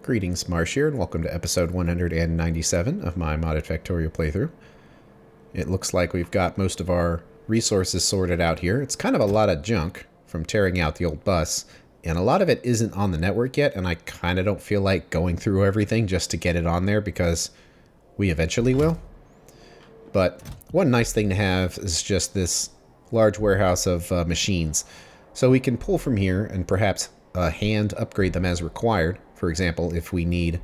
Greetings, Marsh here, and welcome to episode 197 of my modded Factorio playthrough. It looks like we've got most of our resources sorted out here. It's kind of a lot of junk from tearing out the old bus, and a lot of it isn't on the network yet, and I kind of don't feel like going through everything just to get it on there because we eventually will. But one nice thing to have is just this large warehouse of machines. So we can pull from here and perhaps hand upgrade them as required. For example, if we need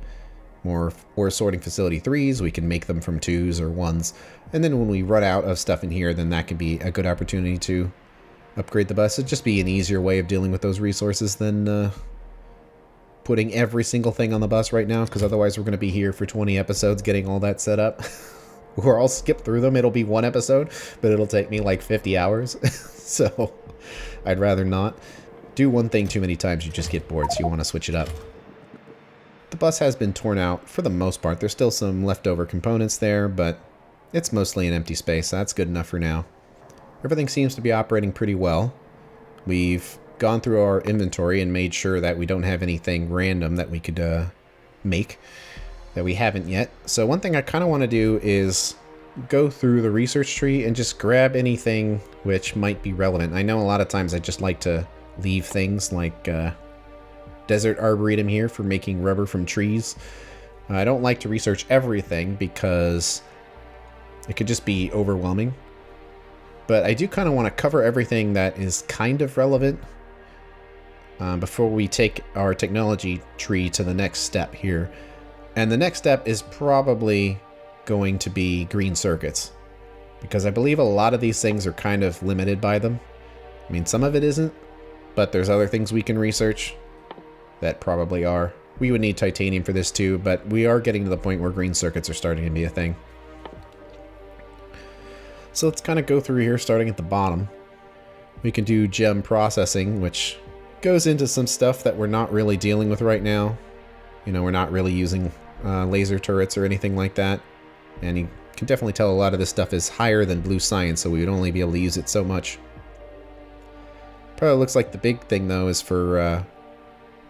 more ore sorting facility 3s, we can make them from 2s or 1s. And then when we run out of stuff in here, then that can be a good opportunity to upgrade the bus. It'd just be an easier way of dealing with those resources than putting every single thing on the bus right now, because otherwise we're going to be here for 20 episodes getting all that set up. Or I'll skip through them. It'll be one episode, but it'll take me like 50 hours. So I'd rather not. Do one thing too many times, you just get bored, so you want to switch it up. The bus has been torn out for the most part. There's still some leftover components there, but it's mostly an empty space, so that's good enough for now. Everything seems to be operating pretty well. We've gone through our inventory and made sure that we don't have anything random that we could make that we haven't yet. So one thing I kind of want to do is go through the research tree and just grab anything which might be relevant. I know a lot of times I just like to leave things like Desert Arboretum here for making rubber from trees. I don't like to research everything because it could just be overwhelming. But I do kind of want to cover everything that is kind of relevant before we take our technology tree to the next step here. And the next step is probably going to be green circuits, because I believe a lot of these things are kind of limited by them. I mean, some of it isn't, but there's other things we can research that probably are. We would need titanium for this too, but we are getting to the point where green circuits are starting to be a thing. So let's kind of go through here, starting at the bottom. We can do gem processing, which goes into some stuff that we're not really dealing with right now. You know, we're not really using laser turrets or anything like that. And you can definitely tell a lot of this stuff is higher than blue science, so we would only be able to use it so much. Probably looks like the big thing, though, is for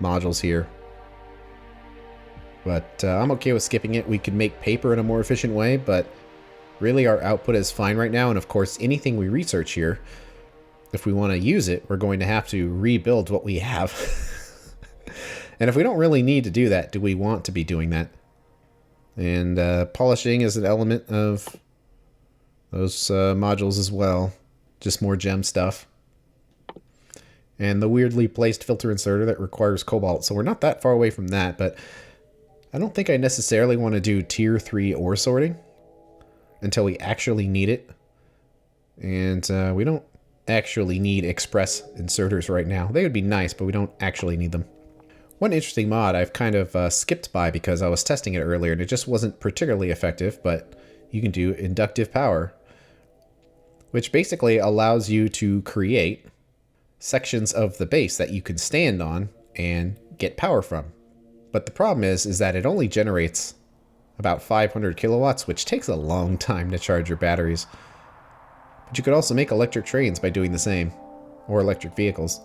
modules here. But I'm okay with skipping it. We could make paper in a more efficient way, but really our output is fine right now. And of course, anything we research here, if we want to use it, we're going to have to rebuild what we have. And if we don't really need to do that, do we want to be doing that? And polishing is an element of those modules as well. Just more gem stuff. And the weirdly placed filter inserter that requires cobalt. So we're not that far away from that, but I don't think I necessarily want to do tier 3 ore sorting until we actually need it. And we don't actually need express inserters right now. They would be nice, but we don't actually need them. One interesting mod I've kind of skipped by because I was testing it earlier and it just wasn't particularly effective, but you can do inductive power, which basically allows you to create sections of the base that you can stand on and get power from. But the problem is that it only generates about 500 kilowatts, which takes a long time to charge your batteries. But you could also make electric trains by doing the same, or electric vehicles.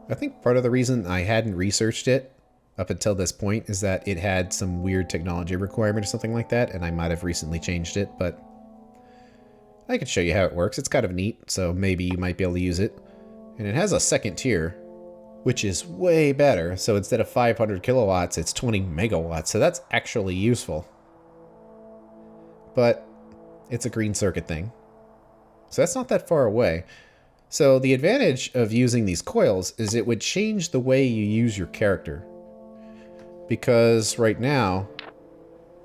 I think part of the reason I hadn't researched it up until this point is that it had some weird technology requirement or something like that, and I might have recently changed it, but I can show you how it works. It's kind of neat, so maybe you might be able to use it. And it has a second tier, which is way better. So instead of 500 kilowatts, it's 20 megawatts, so that's actually useful. But it's a green circuit thing, so that's not that far away. So the advantage of using these coils is it would change the way you use your character. Because right now,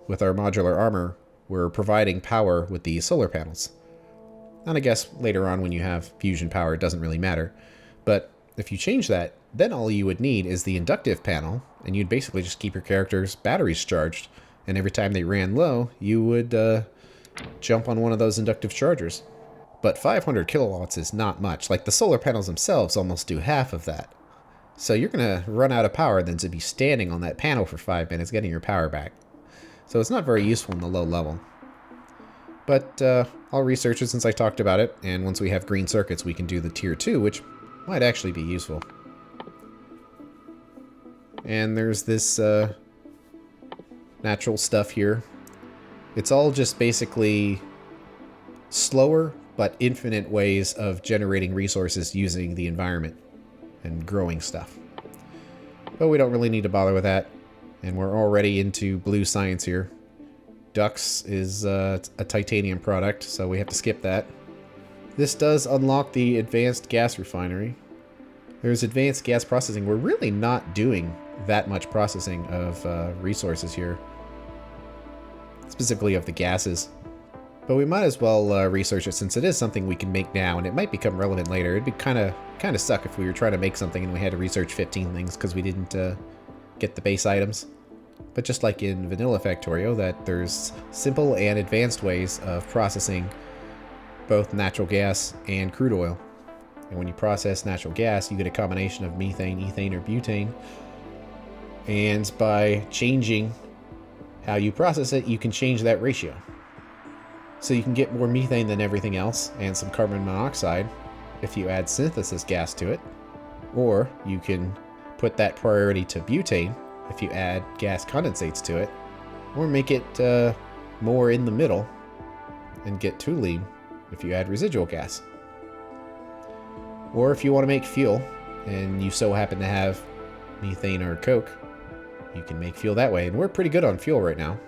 with our modular armor, we're providing power with the solar panels. And I guess later on when you have fusion power, it doesn't really matter. But if you change that, then all you would need is the inductive panel, and you'd basically just keep your character's batteries charged. And every time they ran low, you would jump on one of those inductive chargers. But 500 kilowatts is not much. Like, the solar panels themselves almost do half of that. So you're going to run out of power then to be standing on that panel for 5 minutes getting your power back. So it's not very useful in the low level. But I'll research it since I talked about it, and once we have green circuits we can do the tier 2, which might actually be useful. And there's this natural stuff here. It's all just basically slower but infinite ways of generating resources using the environment and growing stuff. But we don't really need to bother with that. And we're already into blue science here. Ducks is a titanium product, so we have to skip that. This does unlock the advanced gas refinery. There's advanced gas processing. We're really not doing that much processing of resources here. Specifically of the gases. But we might as well research it since it is something we can make now, and it might become relevant later. It'd be kind of suck if we were trying to make something and we had to research 15 things because we didn't get the base items. But just like in vanilla Factorio, that there's simple and advanced ways of processing both natural gas and crude oil. And when you process natural gas, you get a combination of methane, ethane, or butane. And by changing how you process it, you can change that ratio. So you can get more methane than everything else, and some carbon monoxide if you add synthesis gas to it. Or you can put that priority to butane if you add gas condensates to it. Or make it more in the middle and get toluene if you add residual gas. Or if you want to make fuel, and you so happen to have methane or coke, you can make fuel that way. And we're pretty good on fuel right now.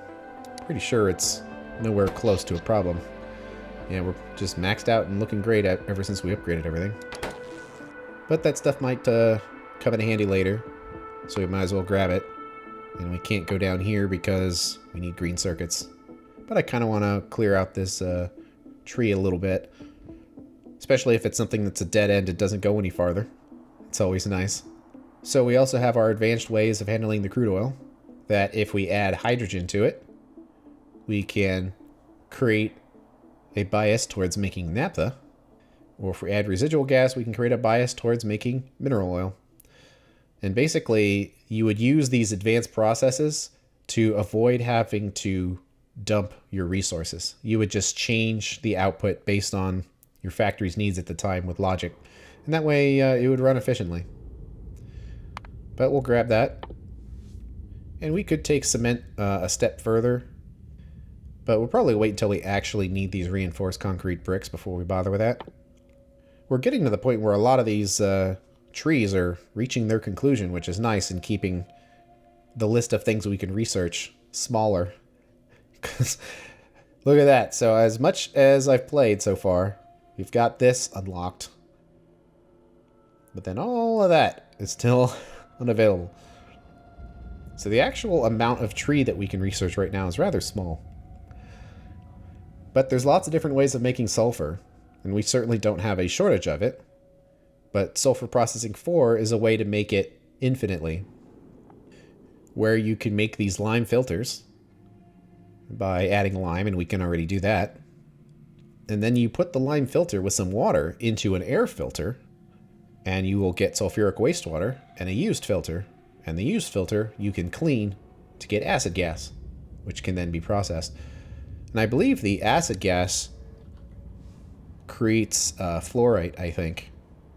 Pretty sure it's nowhere close to a problem. Yeah, we're just maxed out and looking great ever since we upgraded everything. But that stuff might come in handy later, so we might as well grab it. And we can't go down here because we need green circuits. But I kind of want to clear out this tree a little bit. Especially if it's something that's a dead end, it doesn't go any farther. It's always nice. So we also have our advanced ways of handling the crude oil, that if we add hydrogen to it, we can create a bias towards making naphtha. Or if we add residual gas, we can create a bias towards making mineral oil. And basically, you would use these advanced processes to avoid having to dump your resources. You would just change the output based on your factory's needs at the time with logic. And that way, it would run efficiently. But we'll grab that. And we could take cement a step further. But we'll probably wait until we actually need these reinforced concrete bricks before we bother with that. We're getting to the point where a lot of these trees are reaching their conclusion, which is nice, in keeping the list of things we can research smaller. Because look at that. So as much as I've played so far, we've got this unlocked. But then all of that is still unavailable. So the actual amount of tree that we can research right now is rather small. But there's lots of different ways of making sulfur, and we certainly don't have a shortage of it. But sulfur processing 4 is a way to make it infinitely, where you can make these lime filters by adding lime, and we can already do that. And then you put the lime filter with some water into an air filter, and you will get sulfuric wastewater and a used filter. And the used filter you can clean to get acid gas, which can then be processed. And I believe the acid gas creates fluorite, I think.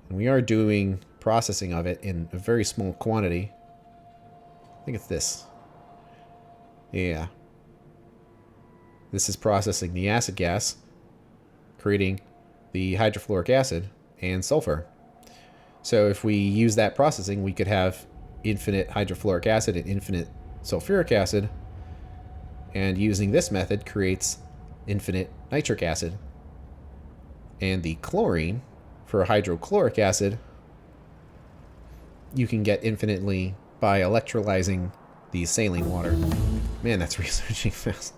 And we are doing processing of it in a very small quantity. I think it's this. Yeah. This is processing the acid gas, creating the hydrofluoric acid and sulfur. So if we use that processing, we could have infinite hydrofluoric acid and infinite sulfuric acid. And using this method creates infinite nitric acid. And the chlorine for hydrochloric acid, you can get infinitely by electrolyzing the saline water. Man, that's researching fast.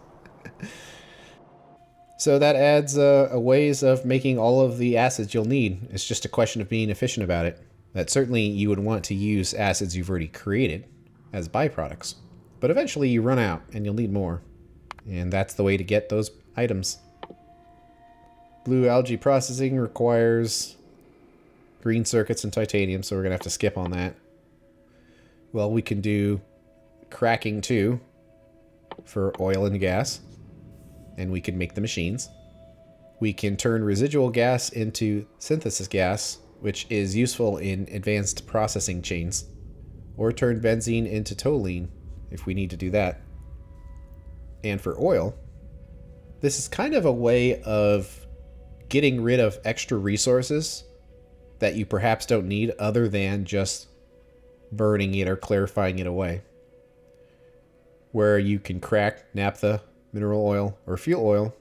So that adds a ways of making all of the acids you'll need. It's just a question of being efficient about it. That certainly you would want to use acids you've already created as byproducts. But eventually you run out and you'll need more. And that's the way to get those items. Blue algae processing requires green circuits and titanium, so we're going to have to skip on that. Well, we can do cracking too for oil and gas. And we can make the machines. We can turn residual gas into synthesis gas, which is useful in advanced processing chains. Or turn benzene into toluene if we need to do that. And for oil, this is kind of a way of getting rid of extra resources that you perhaps don't need other than just burning it or clarifying it away. Where you can crack naphtha, mineral oil, or fuel oil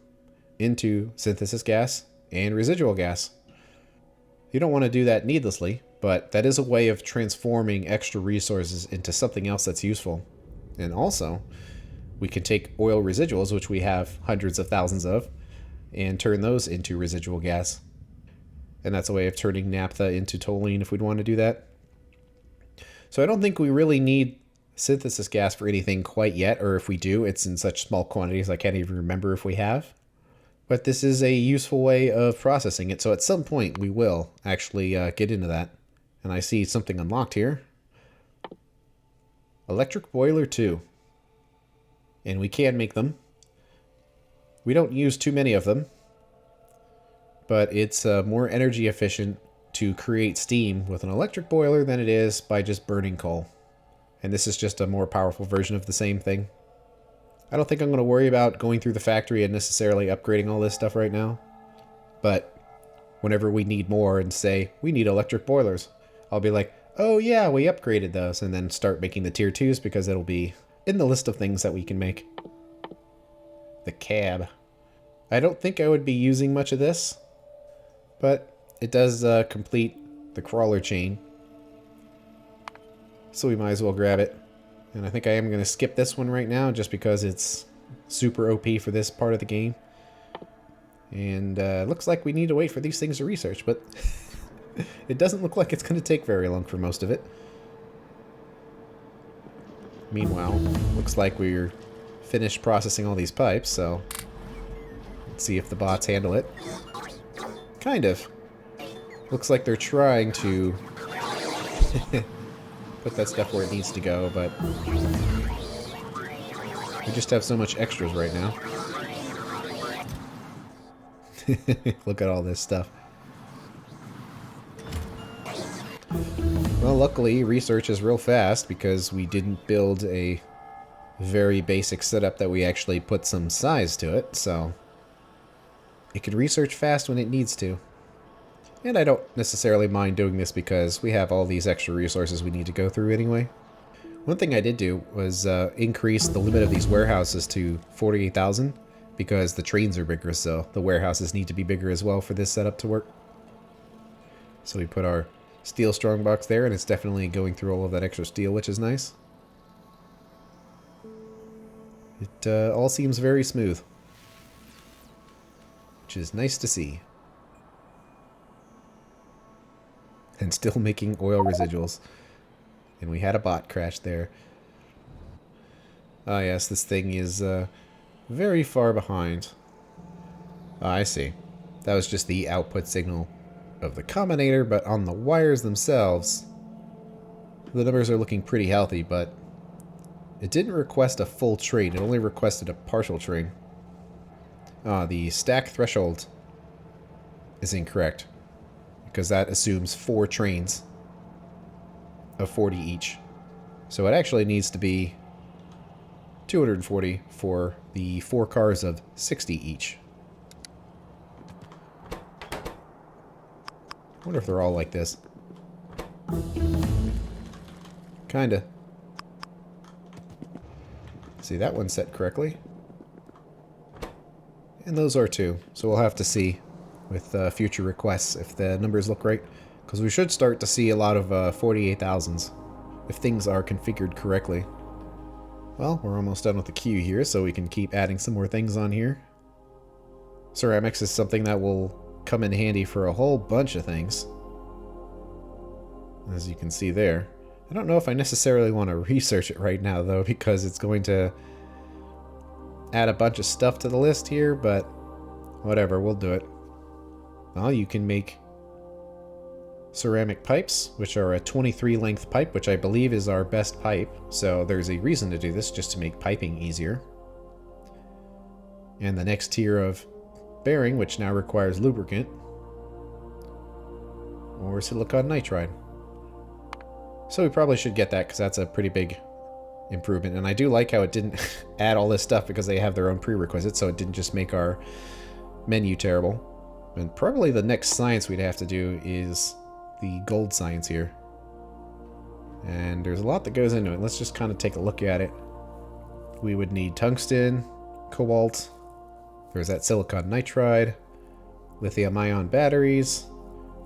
into synthesis gas and residual gas. You don't want to do that needlessly, but that is a way of transforming extra resources into something else that's useful. And also, we can take oil residuals, which we have hundreds of thousands of, and turn those into residual gas. And that's a way of turning naphtha into toluene if we'd want to do that. So I don't think we really need synthesis gas for anything quite yet, or if we do, it's in such small quantities I can't even remember if we have. But this is a useful way of processing it, so at some point we will actually get into that. And I see something unlocked here. Electric boiler 2. And we can make them. We don't use too many of them, but it's more energy efficient to create steam with an electric boiler than it is by just burning coal. And this is just a more powerful version of the same thing. I don't think I'm going to worry about going through the factory and necessarily upgrading all this stuff right now. But whenever we need more and say, we need electric boilers, I'll be like, oh yeah, we upgraded those, and then start making the tier 2s because it'll be in the list of things that we can make. The cab. I don't think I would be using much of this, but it does complete the crawler chain. So we might as well grab it. And I think I am going to skip this one right now just because it's super OP for this part of the game. And looks like we need to wait for these things to research, but it doesn't look like it's going to take very long for most of it. Meanwhile, looks like we're finished processing all these pipes, so let's see if the bots handle it. Kind of. Looks like they're trying to put that stuff where it needs to go, but we just have so much extras right now. Look at all this stuff. Well, luckily, research is real fast because we didn't build a very basic setup that we actually put some size to it, so it can research fast when it needs to. And I don't necessarily mind doing this because we have all these extra resources we need to go through anyway. One thing I did do was increase the limit of these warehouses to 48,000 because the trains are bigger, so the warehouses need to be bigger as well for this setup to work. So we put our steel strongbox there, and it's definitely going through all of that extra steel, which is nice. It all seems very smooth, which is nice to see. And still making oil residuals. And we had a bot crash there. Ah, yes, this thing is very far behind. Ah, I see. That was just the output signal of the combinator, but on the wires themselves, the numbers are looking pretty healthy, but it didn't request a full train. It only requested a partial train. Ah, the stack threshold is incorrect, because that assumes 4 trains of 40 each. So it actually needs to be 240 for the 4 cars of 60 each. I wonder if they're all like this. Kinda. See, that one's set correctly. And those are too. So we'll have to see with future requests if the numbers look right. Because we should start to see a lot of 48,000s if things are configured correctly. Well, we're almost done with the queue here, so we can keep adding some more things on here. Ceramics is something that will come in handy for a whole bunch of things. As you can see there. I don't know if I necessarily want to research it right now, though, because it's going to add a bunch of stuff to the list here, but whatever, we'll do it. Well, you can make ceramic pipes, which are a 23 length pipe, which I believe is our best pipe, so there's a reason to do this, just to make piping easier. And the next tier of bearing, which now requires lubricant, or silicon nitride. So we probably should get that, because that's a pretty big improvement. And I do like how it didn't add all this stuff because they have their own prerequisites, so it didn't just make our menu terrible. And probably the next science we'd have to do is the gold science here. And there's a lot that goes into it. Let's just kind of take a look at it. We would need tungsten, cobalt, there's that silicon nitride, lithium-ion batteries,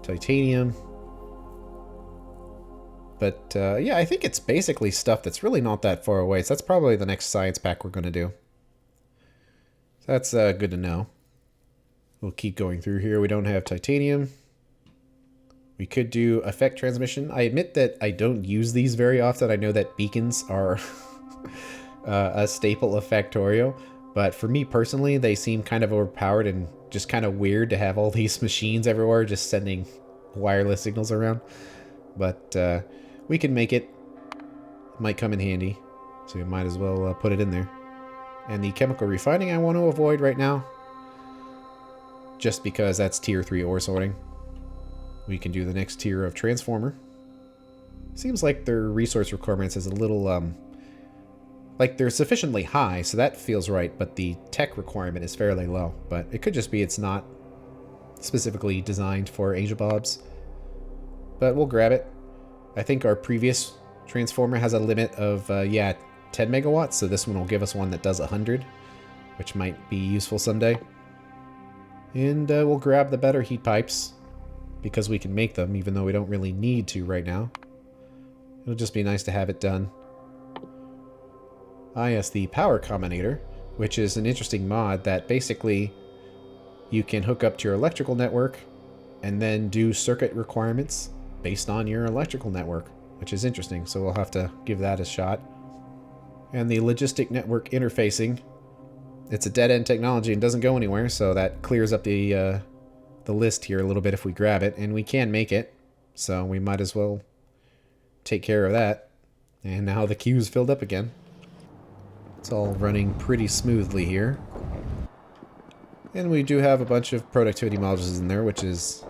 titanium. But yeah, I think it's basically stuff that's really not that far away. So that's probably the next science pack we're going to do. So that's good to know. We'll keep going through here. We don't have titanium. We could do effect transmission. I admit that I don't use these very often. I know that beacons are a staple of Factorio. But for me personally, they seem kind of overpowered and just kind of weird to have all these machines everywhere just sending wireless signals around. But we can make it. It might come in handy. So we might as well put it in there. And the chemical refining I want to avoid right now. Just because that's tier 3 ore sorting. We can do the next tier of transformer. Seems like their resource requirements is a little, like they're sufficiently high, so that feels right, but the tech requirement is fairly low. But it could just be it's not specifically designed for Angel Bobs. But we'll grab it. I think our previous transformer has a limit of, yeah, 10 megawatts, so this one will give us one that does 100, which might be useful someday. And we'll grab the better heat pipes, because we can make them, even though we don't really need to right now. It'll just be nice to have it done. Ah, yes, the power combinator, which is an interesting mod that basically you can hook up to your electrical network and then do circuit requirements based on your electrical network, which is interesting, so we'll have to give that a shot. And the logistic network interfacing, it's a dead-end technology and doesn't go anywhere, so that clears up the list here a little bit if we grab it, and we can make it, so we might as well take care of that. And now the queue's filled up again. It's all running pretty smoothly here. And we do have a bunch of productivity modules in there, which is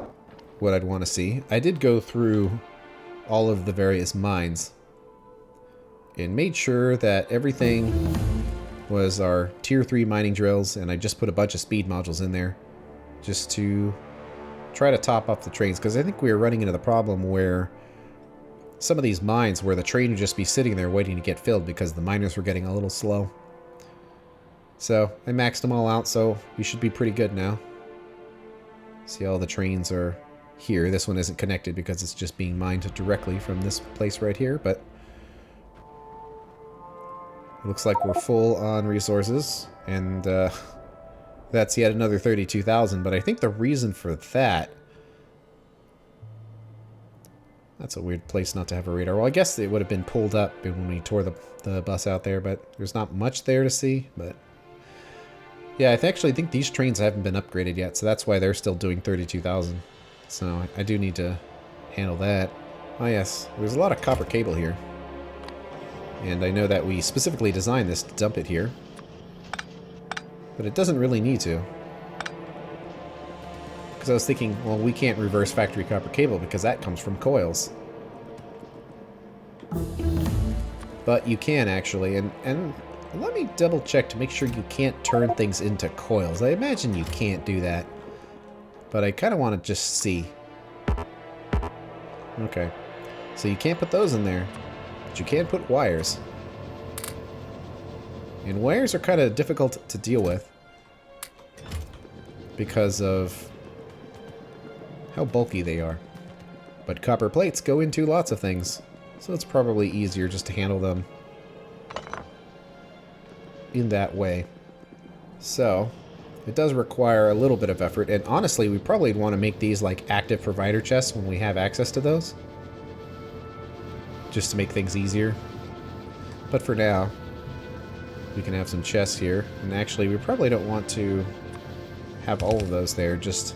what I'd want to see. I did go through all of the various mines and made sure that everything was our tier 3 mining drills, and I just put a bunch of speed modules in there just to try to top up the trains, because I think we were running into the problem where some of these mines where the train would just be sitting there waiting to get filled because the miners were getting a little slow. So I maxed them all out, so we should be pretty good now. See, all the trains are here. This one isn't connected because it's just being mined directly from this place right here, but it looks like we're full on resources, and that's yet another 32,000, but I think the reason for that... That's a weird place not to have a radar. Well, I guess it would have been pulled up when we tore the bus out there, but there's not much there to see, but... Yeah, I actually think these trains haven't been upgraded yet, so that's why they're still doing 32,000. So I do need to handle that. Oh yes, there's a lot of copper cable here. And I know that we specifically designed this to dump it here. But it doesn't really need to. Because I was thinking, well, we can't reverse factory copper cable because that comes from coils. But you can actually, and let me double check to make sure you can't turn things into coils. I imagine you can't do that. But I kind of want to just see. Okay. So you can't put those in there. But you can put wires. And wires are kind of difficult to deal with. Because of how bulky they are. But copper plates go into lots of things. So it's probably easier just to handle them in that way. So, it does require a little bit of effort, and honestly, we probably want to make these like active provider chests when we have access to those. Just to make things easier. But for now, we can have some chests here. And actually, we probably don't want to have all of those there, just...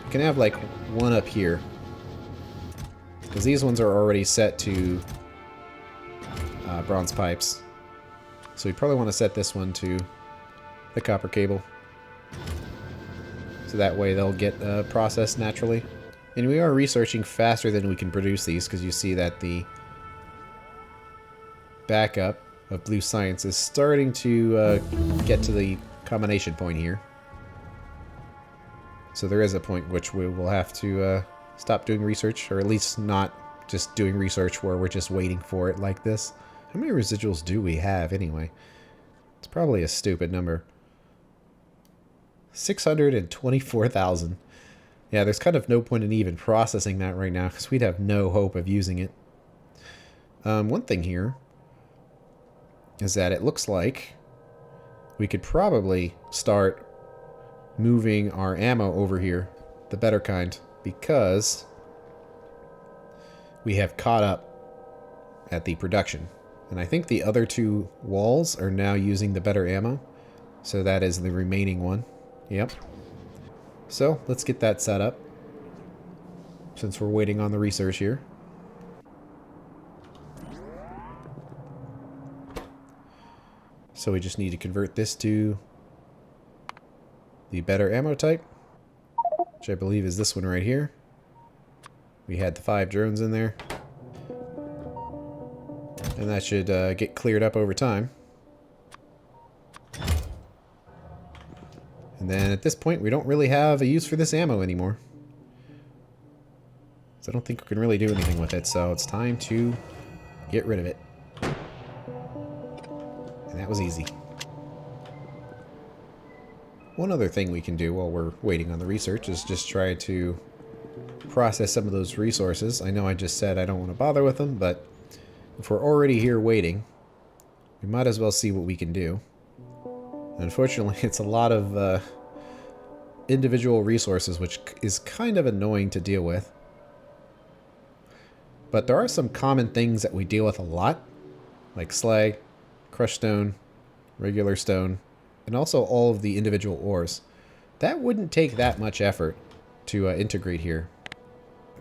We can have like one up here. Because these ones are already set to bronze pipes. So we probably want to set this one to the copper cable. So that way they'll get processed naturally. And we are researching faster than we can produce these, because you see that the backup of blue science is starting to get to the combination point here. So there is a point which we will have to stop doing research, or at least not just doing research where we're just waiting for it like this. How many residuals do we have anyway? It's probably a stupid number. 624,000. Yeah, there's kind of no point in even processing that right now because we'd have no hope of using it. One thing here is that it looks like we could probably start moving our ammo over here, the better kind, because we have caught up at the production. And I think the other two walls are now using the better ammo. So that is the remaining one. Yep. So let's get that set up, since we're waiting on the research here. So we just need to convert this to the better ammo type, which I believe is this one right here. We had the 5 drones in there. And that should get cleared up over time. And then at this point, we don't really have a use for this ammo anymore. So I don't think we can really do anything with it, so it's time to get rid of it. And that was easy. One other thing we can do while we're waiting on the research is just try to process some of those resources. I know I just said I don't want to bother with them, but if we're already here waiting, we might as well see what we can do. Unfortunately, it's a lot of individual resources, which is kind of annoying to deal with. But there are some common things that we deal with a lot, like slag, crushed stone, regular stone, and also all of the individual ores. That wouldn't take that much effort to integrate here.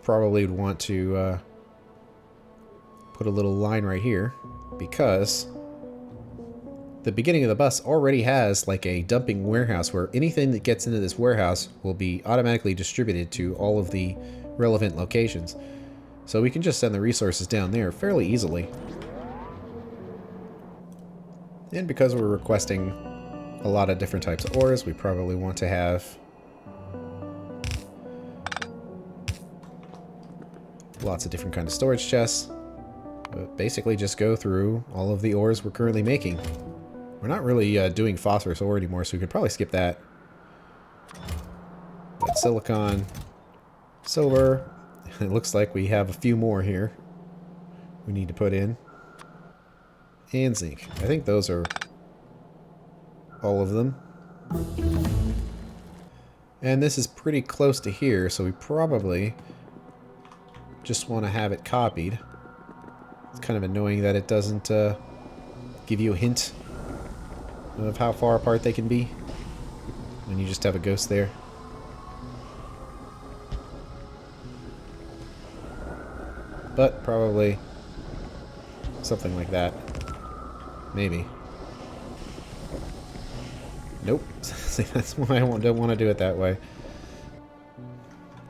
Probably would want to put a little line right here, because the beginning of the bus already has like a dumping warehouse where anything that gets into this warehouse will be automatically distributed to all of the relevant locations. So we can just send the resources down there fairly easily. And because we're requesting a lot of different types of ores, we probably want to have lots of different kinds of storage chests. But basically just go through all of the ores we're currently making. We're not really doing phosphorus ore anymore, so we could probably skip that. But silicon, silver, it looks like we have a few more here we need to put in. And zinc. I think those are all of them. And this is pretty close to here, so we probably just want to have it copied. It's kind of annoying that it doesn't give you a hint of how far apart they can be when you just have a ghost there. But probably something like that. Maybe. Nope. See, that's why I don't want to do it that way.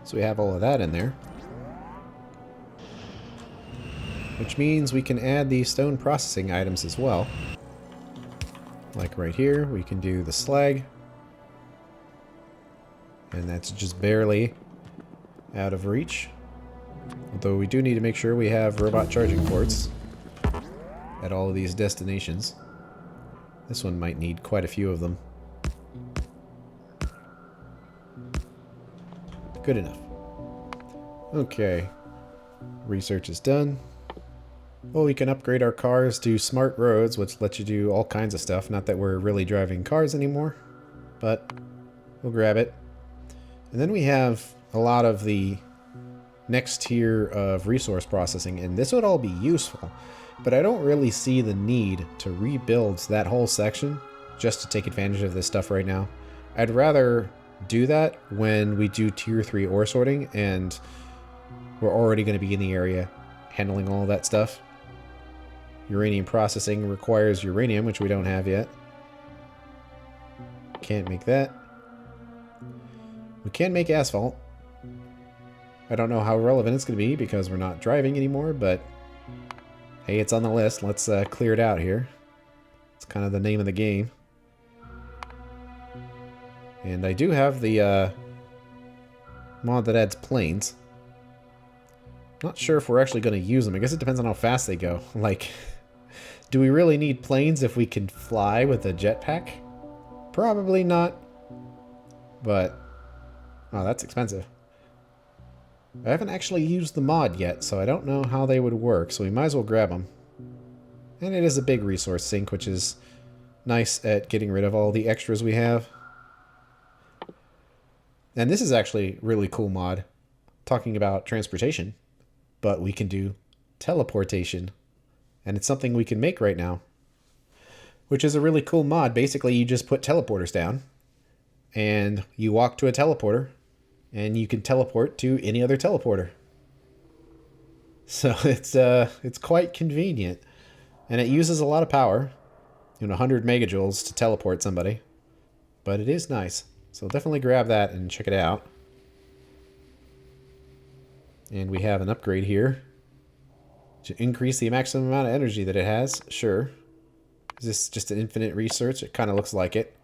So we have all of that in there. Which means we can add the stone processing items as well. Like right here, we can do the slag. And that's just barely out of reach. Although we do need to make sure we have robot charging ports at all of these destinations. This one might need quite a few of them. Good enough. Okay. Research is done. Well, we can upgrade our cars to smart roads, which lets you do all kinds of stuff. Not that we're really driving cars anymore, but we'll grab it. And then we have a lot of the next tier of resource processing, and this would all be useful, but I don't really see the need to rebuild that whole section just to take advantage of this stuff right now. I'd rather do that when we do tier 3 ore sorting and we're already going to be in the area handling all that stuff. Uranium processing requires uranium, which we don't have yet. Can't make that. We can make asphalt. I don't know how relevant it's going to be because we're not driving anymore, but Hey, it's on the list. Let's clear it out here. It's kind of the name of the game. And I do have the mod that adds planes. Not sure if we're actually going to use them. I guess it depends on how fast they go. Like, do we really need planes if we can fly with a jetpack? Probably not. But, oh, that's expensive. I haven't actually used the mod yet, so I don't know how they would work, so we might as well grab them. And it is a big resource sink, which is nice at getting rid of all the extras we have. And this is actually a really cool mod, talking about transportation, but we can do teleportation, and it's something we can make right now, which is a really cool mod. Basically, you just put teleporters down, and you walk to a teleporter, and you can teleport to any other teleporter. So it's quite convenient, and it uses a lot of power, 100 megajoules to teleport somebody, but it is nice. So definitely grab that and check it out. And we have an upgrade here to increase the maximum amount of energy that it has. Sure. Is this just an infinite research? It kind of looks like it.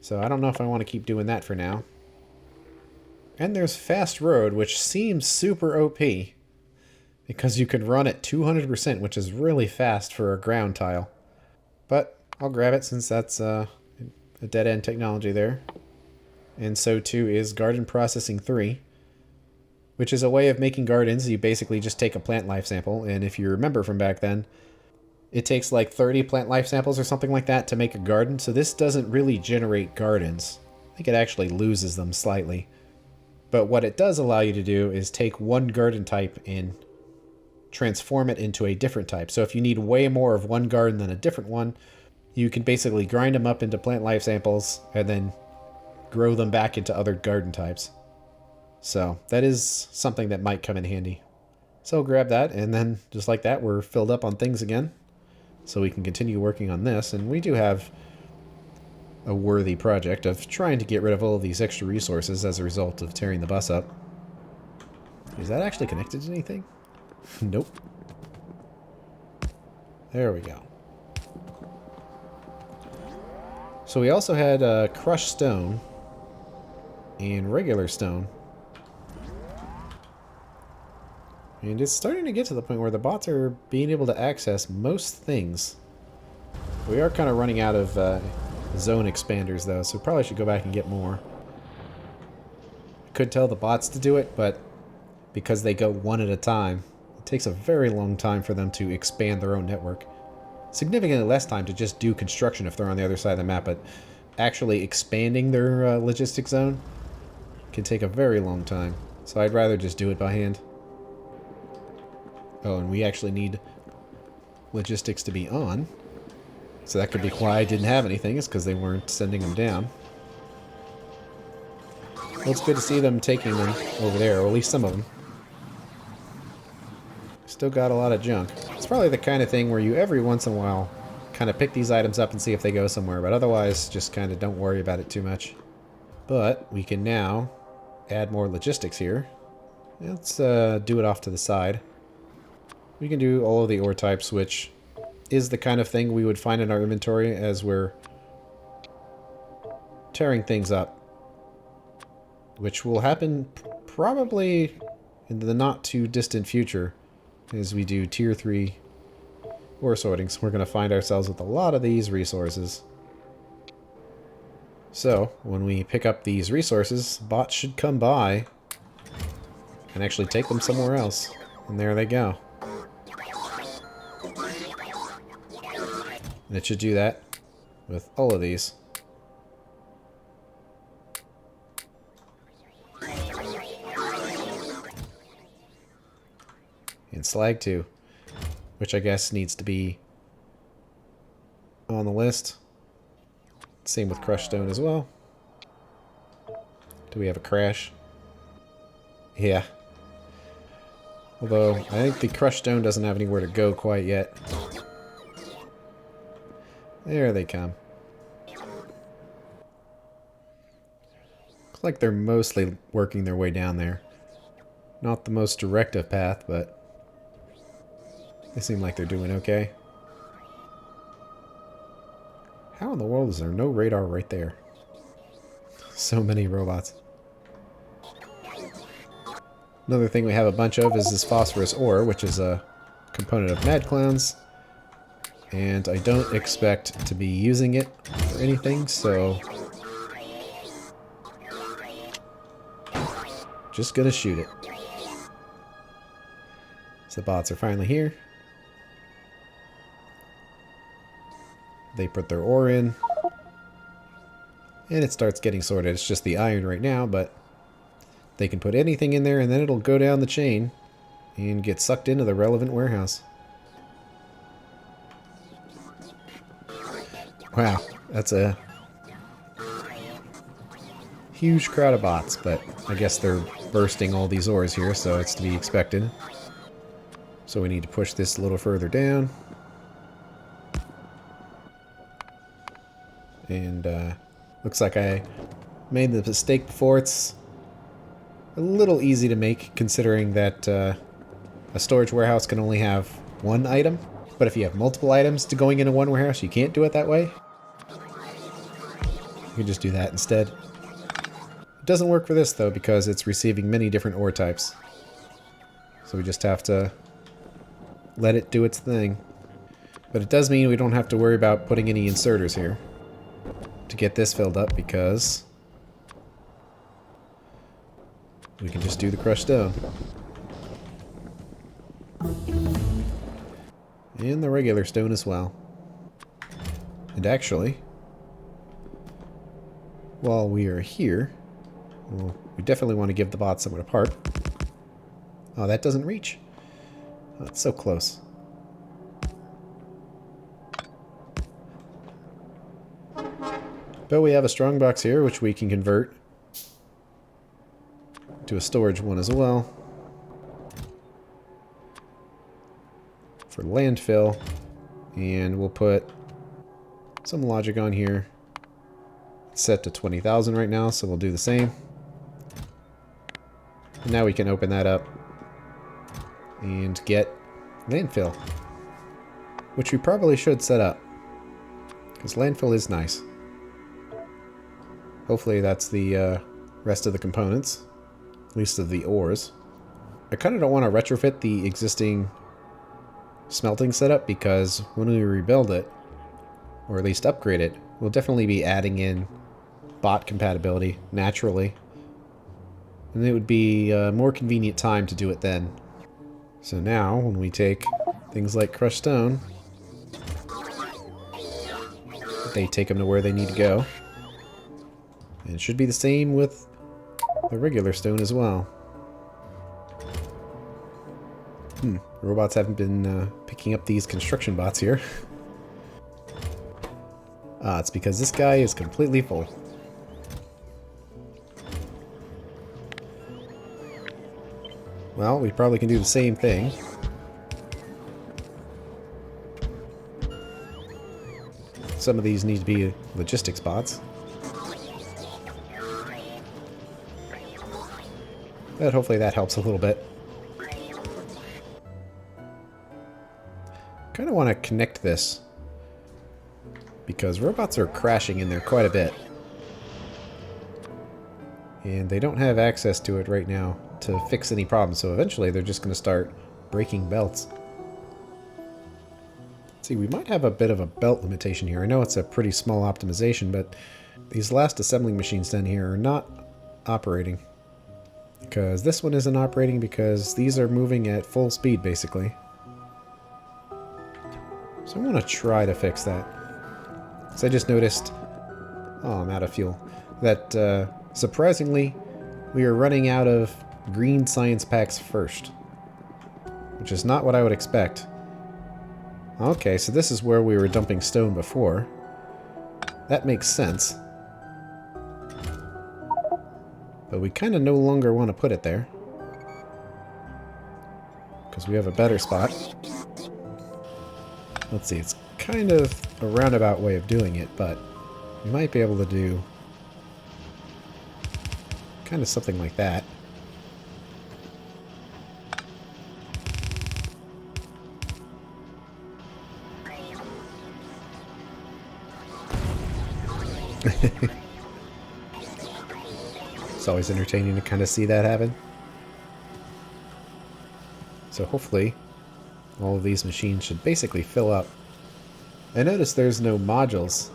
So I don't know if I want to keep doing that for now. And there's Fast Road, which seems super OP, because you can run at 200%, which is really fast for a ground tile. But I'll grab it since that's a dead-end technology there. And so too is Garden Processing 3, which is a way of making gardens. You basically just take a plant life sample, and if you remember from back then, it takes like 30 plant life samples or something like that to make a garden. So this doesn't really generate gardens. I think it actually loses them slightly. But what it does allow you to do is take one garden type and transform it into a different type. So if you need way more of one garden than a different one, you can basically grind them up into plant life samples and then grow them back into other garden types. So that is something that might come in handy. So grab that, and then just like that, we're filled up on things again. So we can continue working on this, and we do have a worthy project of trying to get rid of all of these extra resources as a result of tearing the bus up. Is that actually connected to anything? Nope. There we go. So we also had crushed stone and regular stone. And it's starting to get to the point where the bots are being able to access most things. We are kind of running out of zone expanders though, so we probably should go back and get more. I could tell the bots to do it, but because they go one at a time, it takes a very long time for them to expand their own network. Significantly less time to just do construction if they're on the other side of the map, but actually expanding their logistic zone can take a very long time. So I'd rather just do it by hand. Oh, and we actually need logistics to be on. So that could be why I didn't have anything, is because they weren't sending them down. Well, it's good to see them taking them over there, or at least some of them. Still got a lot of junk. It's probably the kind of thing where you every once in a while kind of pick these items up and see if they go somewhere, but otherwise just kind of don't worry about it too much. But we can now add more logistics here. Let's do it off to the side. We can do all of the ore types, which is the kind of thing we would find in our inventory as we're tearing things up. Which will happen probably in the not too distant future as we do tier 3 ore sortings. We're going to find ourselves with a lot of these resources. So, when we pick up these resources, bots should come by and actually take them somewhere else. And there they go. And it should do that with all of these. And slag too, which I guess needs to be on the list. Same with crushed stone as well. Do we have a crash? Yeah. Although, I think the crushed stone doesn't have anywhere to go quite yet. There they come. Looks like they're mostly working their way down there. Not the most direct of path, but They seem like they're doing okay. How in the world is there no radar right there? So many robots. Another thing we have a bunch of is this phosphorus ore, which is a component of Mad Clown's. And I don't expect to be using it for anything, so just gonna shoot it. So the bots are finally here. They put their ore in. And it starts getting sorted. It's just the iron right now, but they can put anything in there and then it'll go down the chain and get sucked into the relevant warehouse. Wow, that's a huge crowd of bots, but I guess they're bursting all these ores here, so it's to be expected. So we need to push this a little further down. And looks like I made the mistake before. It's a little easy to make, considering that a storage warehouse can only have one item. But if you have multiple items to going into one warehouse, you can't do it that way. You can just do that instead. It doesn't work for this, though, because it's receiving many different ore types. So we just have to let it do its thing. But it does mean we don't have to worry about putting any inserters here to get this filled up, because we can just do the crushed stone. And the regular stone as well. And actually, while we are here, well, we definitely want to give the bot somewhere to park. Oh, that doesn't reach. Oh, it's so close. But we have a strong box here, which we can convert to a storage one as well. For landfill. And we'll put some logic on here. It's set to 20,000 right now, so we'll do the same. And now we can open that up and get landfill, which we probably should set up, because landfill is nice. Hopefully that's the rest of the components, at least of the ores. I kind of don't want to retrofit the existing smelting setup, because when we rebuild it, or at least upgrade it, we'll definitely be adding in bot compatibility naturally. And it would be a more convenient time to do it then. So now, when we take things like crushed stone, they take them to where they need to go. And it should be the same with the regular stone as well. Robots haven't been picking up these construction bots here. It's because this guy is completely full. Well, we probably can do the same thing. Some of these need to be logistics bots. But hopefully that helps a little bit. Kind of want to connect this, because robots are crashing in there quite a bit. And they don't have access to it right now to fix any problems, so eventually they're just going to start breaking belts. See, we might have a bit of a belt limitation here. I know it's a pretty small optimization, but these last assembling machines down here are not operating. Because this one isn't operating because these are moving at full speed, basically. So I want to try to fix that. Because I just noticed, oh, I'm out of fuel, that surprisingly, we are running out of green science packs first. Which is not what I would expect. Okay, so this is where we were dumping stone before. That makes sense. But we kind of no longer want to put it there, because we have a better spot. Let's see, it's kind of a roundabout way of doing it, but we might be able to do kind of something like that. It's always entertaining to kind of see that happen. So hopefully all of these machines should basically fill up. I noticed there's no modules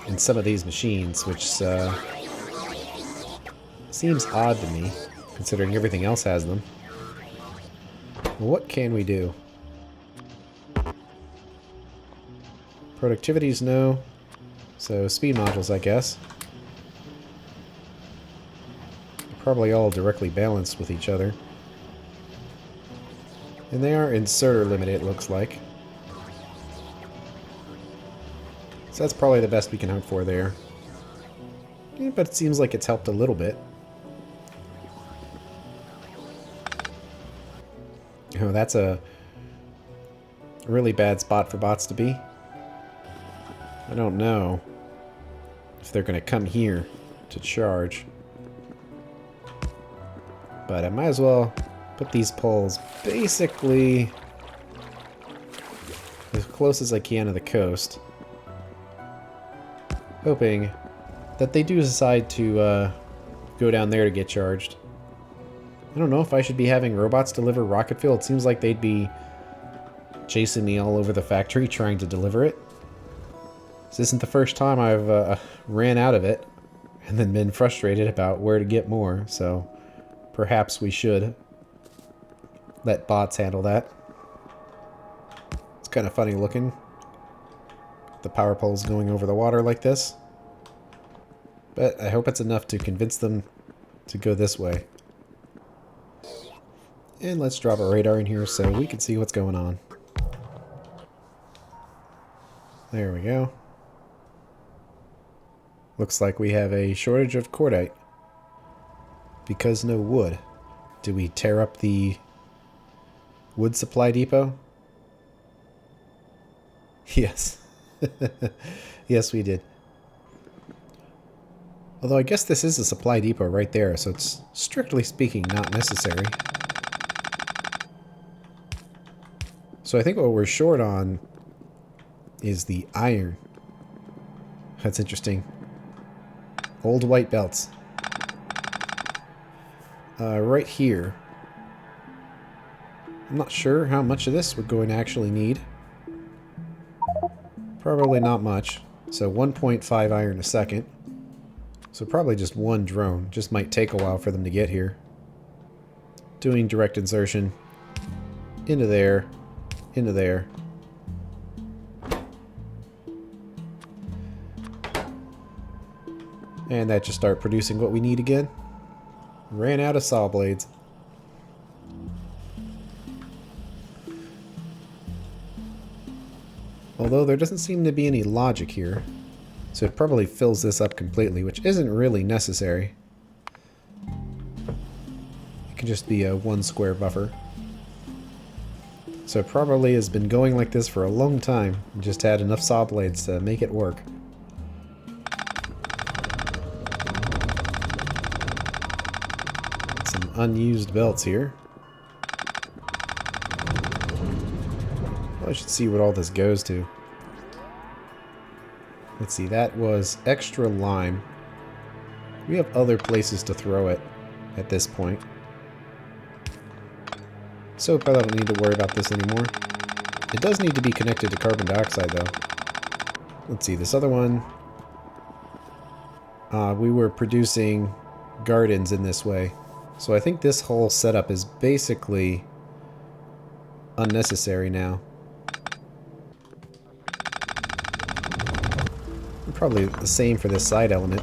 in some of these machines, which seems odd to me, considering everything else has them. Well, what can we do? Productivity's no, so speed modules, I guess. They're probably all directly balanced with each other. And they are inserter limited, it looks like. So that's probably the best we can hope for there. Yeah, but it seems like it's helped a little bit. Oh, that's a really bad spot for bots to be. I don't know if they're going to come here to charge. But I might as well put these poles basically as close as I can to the coast. Hoping that they do decide to go down there to get charged. I don't know if I should be having robots deliver rocket fuel. It seems like they'd be chasing me all over the factory trying to deliver it. This isn't the first time I've ran out of it and then been frustrated about where to get more, so perhaps we should let bots handle that. It's kind of funny looking. The power poles going over the water like this. But I hope it's enough to convince them to go this way. And let's drop a radar in here so we can see what's going on. There we go. Looks like we have a shortage of cordite. Because no wood. Did we tear up the wood supply depot? Yes. Yes, we did. Although I guess this is a supply depot right there, so it's strictly speaking not necessary. So I think what we're short on is the iron. That's interesting. Old white belts. Right here. I'm not sure how much of this we're going to actually need. Probably not much. So 1.5 iron a second. So probably just one drone. Just might take a while for them to get here. Doing direct insertion. Into there. Into there. And that just start producing what we need again. Ran out of saw blades. Although there doesn't seem to be any logic here. So it probably fills this up completely, which isn't really necessary. It can just be a one square buffer. So it probably has been going like this for a long time. And just had enough saw blades to make it work. Some unused belts here. Well, I should see what all this goes to. Let's see, that was extra lime. We have other places to throw it at this point. So probably don't need to worry about this anymore. It does need to be connected to carbon dioxide though. Let's see, this other one. We were producing gardens in this way. So I think this whole setup is basically unnecessary now. Probably the same for this side element.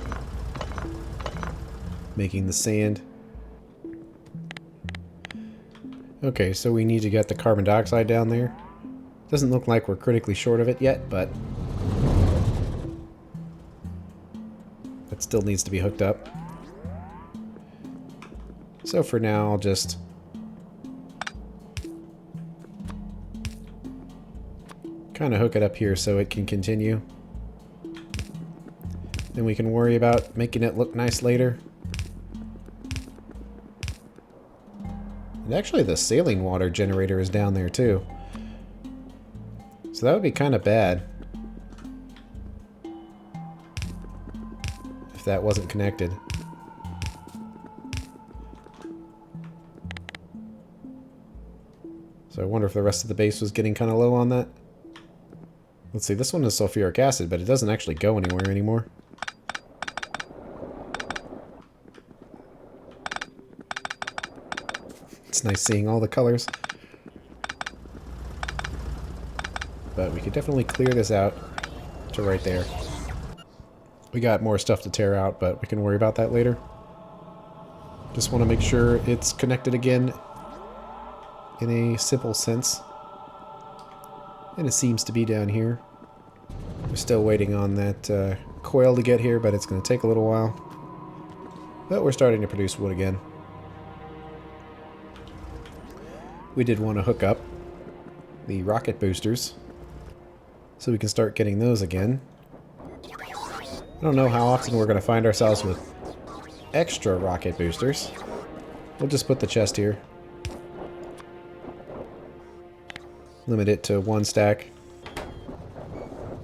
Making the sand. Okay, so we need to get the carbon dioxide down there. Doesn't look like we're critically short of it yet, but that still needs to be hooked up. So for now, I'll just kind of hook it up here so it can continue. Then we can worry about making it look nice later. And actually the saline water generator is down there too. So that would be kind of bad. if that wasn't connected. So I wonder if the rest of the base was getting kind of low on that. Let's see, this one is sulfuric acid, but it doesn't actually go anywhere anymore. It's nice seeing all the colors. But we could definitely clear this out to right there. We got more stuff to tear out, but we can worry about that later. Just want to make sure it's connected again in a simple sense. And it seems to be down here. We're still waiting on that coil to get here, but it's going to take a little while. But we're starting to produce wood again. We did want to hook up the rocket boosters so we can start getting those again. I don't know how often we're going to find ourselves with extra rocket boosters. We'll just put the chest here. Limit it to 1 stack.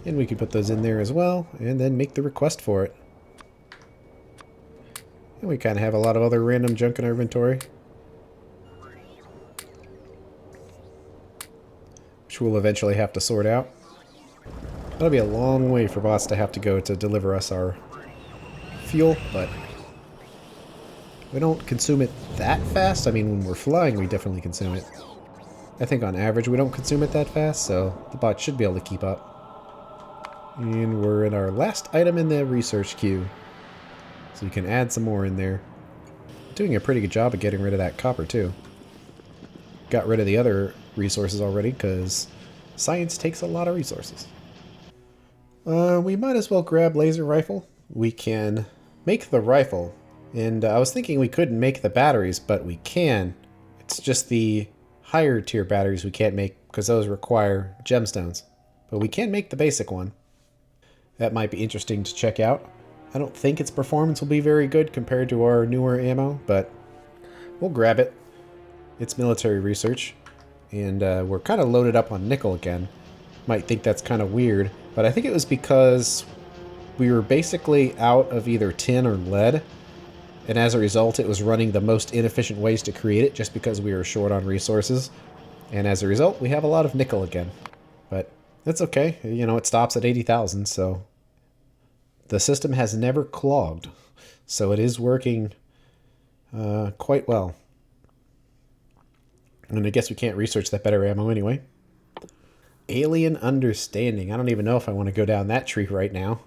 And we can put those in there as well, and then make the request for it. And we kind of have a lot of other random junk in our inventory, which we'll eventually have to sort out. That'll be a long way for bots to have to go to deliver us our fuel, but we don't consume it that fast. I mean, when we're flying, we definitely consume it. I think on average we don't consume it that fast, so the bot should be able to keep up. And we're in our last item in the research queue, so we can add some more in there. Doing a pretty good job of getting rid of that copper too. Got rid of the other resources already, because science takes a lot of resources. We might as well grab laser rifle. We can make the rifle, and I was thinking we couldn't make the batteries, but we can. It's just the higher tier batteries we can't make, because those require gemstones. But we can make the basic one. That might be interesting to check out. I don't think its performance will be very good compared to our newer ammo, but we'll grab it. It's military research, and we're kind of loaded up on nickel again. Might think that's kind of weird, but I think it was because we were basically out of either tin or lead, and as a result it was running the most inefficient ways to create it just because we were short on resources. And as a result we have a lot of nickel again. But that's okay, you know, it stops at 80,000, so the system has never clogged. So it is working quite well. And I guess we can't research that better ammo anyway. Alien understanding. I don't even know if I want to go down that tree right now.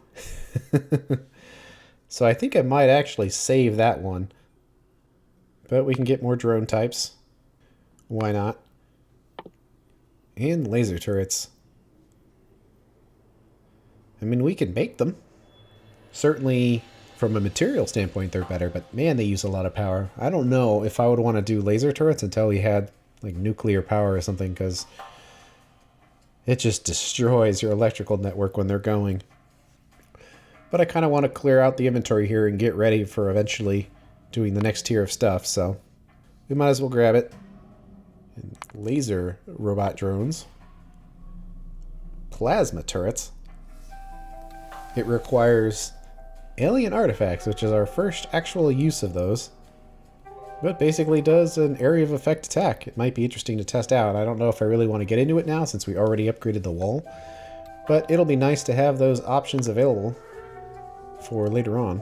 So I think I might actually save that one. But we can get more drone types. Why not? And laser turrets. I mean, we can make them. Certainly, from a material standpoint, they're better, but man, they use a lot of power. I don't know if I would want to do laser turrets until we had, like, nuclear power or something, because it just destroys your electrical network when they're going. But I kind of want to clear out the inventory here and get ready for eventually doing the next tier of stuff, so we might as well grab it. And laser robot drones. Plasma turrets. It requires alien artifacts, which is our first actual use of those. But basically does an area of effect attack. It might be interesting to test out. I don't know if I really want to get into it now since we already upgraded the wall. But it'll be nice to have those options available for later on.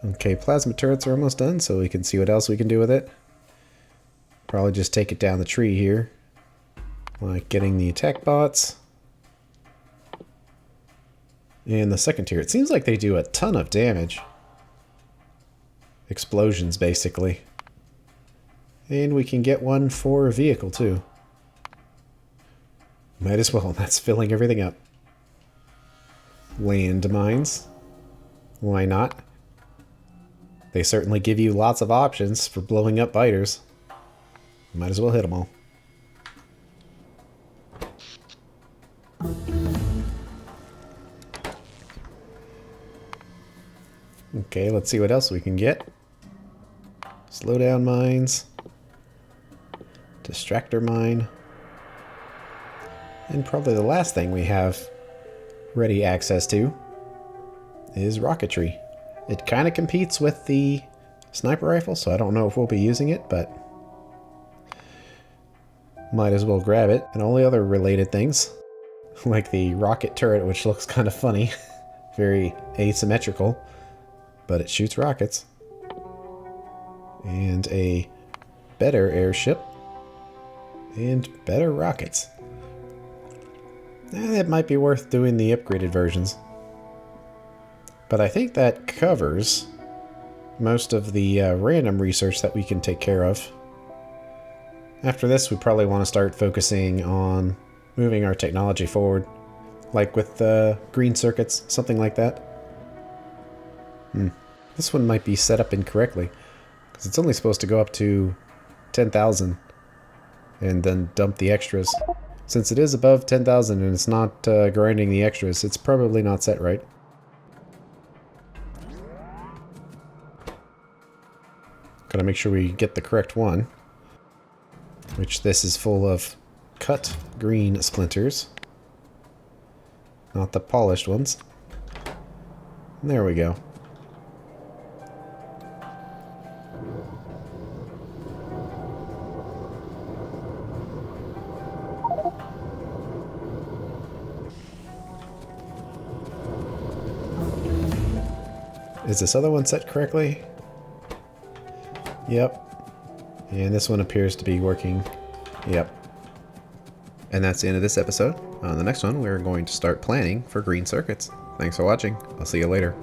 Okay, plasma turrets are almost done, so we can see what else we can do with it. Probably just take it down the tree here. Like getting the attack bots. And the second tier. It seems like they do a ton of damage. Explosions, basically. And we can get one for a vehicle, too. Might as well. That's filling everything up. Landmines. Why not? They certainly give you lots of options for blowing up biters. Might as well hit them all. Okay, let's see what else we can get. Slow down mines. Distractor mine. And probably the last thing we have ready access to is rocketry. It kind of competes with the sniper rifle, so I don't know if we'll be using it, but might as well grab it. And all the other related things, like the rocket turret, which looks kind of funny, very asymmetrical, but it shoots rockets. And a better airship, and better rockets. It might be worth doing the upgraded versions. But I think that covers most of the random research that we can take care of. After this, we probably want to start focusing on moving our technology forward, like with green circuits, something like that. This one might be set up incorrectly, because it's only supposed to go up to 10,000 and then dump the extras. Since it is above 10,000 and it's not grinding the extras, it's probably not set right. Gotta make sure we get the correct one, which this is full of cut green splinters, not the polished ones. There we go. Is this other one set correctly? Yep. And this one appears to be working. Yep. And that's the end of this episode. On the next one, we're going to start planning for green circuits. Thanks for watching. I'll see you later.